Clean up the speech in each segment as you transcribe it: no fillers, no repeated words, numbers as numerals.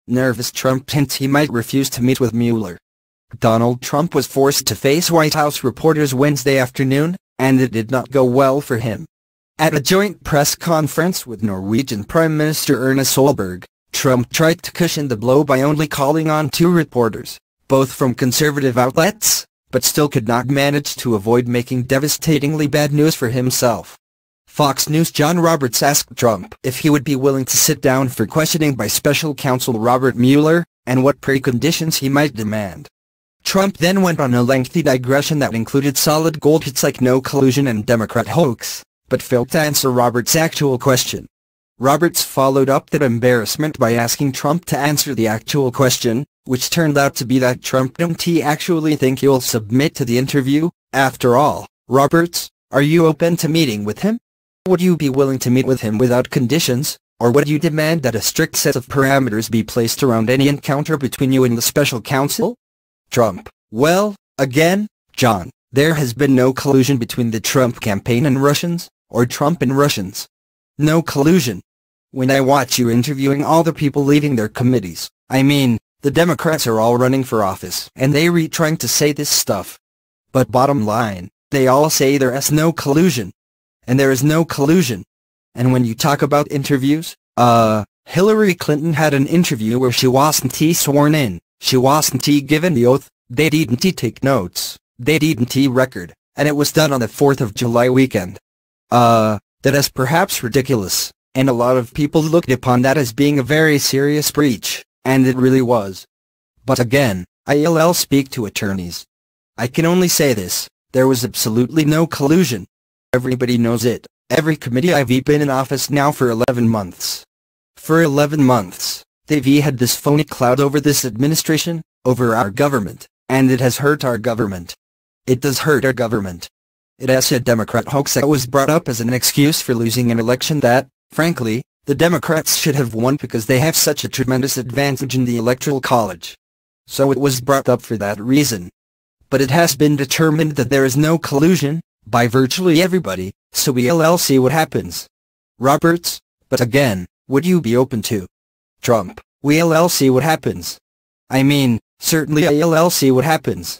nervous Trump hints he might refuse to meet with Mueller. Donald Trump was forced to face White House reporters Wednesday afternoon, and it did not go well for him. At a joint press conference with Norwegian Prime Minister Erna Solberg, Trump tried to cushion the blow by only calling on 2 reporters, both from conservative outlets, but still could not manage to avoid making devastatingly bad news for himself. Fox News' John Roberts asked Trump if he would be willing to sit down for questioning by special counsel Robert Mueller, and what preconditions he might demand. Trump then went on a lengthy digression that included solid gold hits like no collusion and Democrat hoax, but failed to answer Roberts' actual question. Roberts followed up that embarrassment by asking Trump to answer the actual question, which turned out to be that Trump don't he actually think he'll submit to the interview. After all, Roberts, are you open to meeting with him? Would you be willing to meet with him without conditions, or would you demand that a strict set of parameters be placed around any encounter between you and the special counsel? Trump: well, again, John, there has been no collusion between the Trump campaign and Russians, or Trump and Russians. No collusion. When I watch you interviewing all the people leaving their committees, I mean, the Democrats are all running for office and they trying to say this stuff. But bottom line, they all say there is no collusion. And there is no collusion. And when you talk about interviews, Hillary Clinton had an interview where she wasn't sworn in, she wasn't given the oath, they didn't take notes, they didn't record, and it was done on the 4th of July weekend. That is perhaps ridiculous, and a lot of people looked upon that as being a very serious breach, and it really was. But again, I'll speak to attorneys. I can only say this, there was absolutely no collusion. Everybody knows it, every committee I've been in office now for 11 months. For 11 months, they've had this phony cloud over this administration, over our government, and it has hurt our government. It does hurt our government. It has a Democrat hoax that was brought up as an excuse for losing an election that, frankly, the Democrats should have won because they have such a tremendous advantage in the Electoral College. So it was brought up for that reason. But it has been determined that there is no collusion, by virtually everybody, so we'll see what happens. Roberts, but again, would you be open to? Trump, we'll see what happens. I mean, certainly I'll see what happens.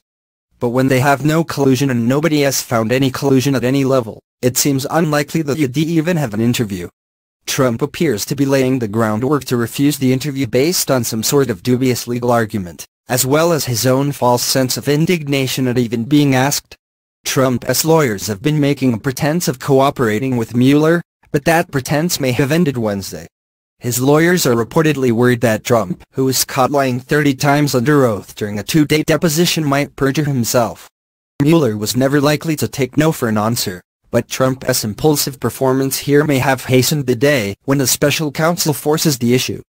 But when they have no collusion and nobody has found any collusion at any level, it seems unlikely that you'd even have an interview. Trump appears to be laying the groundwork to refuse the interview based on some sort of dubious legal argument, as well as his own false sense of indignation at even being asked. Trump's lawyers have been making a pretense of cooperating with Mueller, but that pretense may have ended Wednesday. His lawyers are reportedly worried that Trump, who was caught lying 30 times under oath during a 2-day deposition, might perjure himself. Mueller was never likely to take no for an answer, but Trump's impulsive performance here may have hastened the day when the special counsel forces the issue.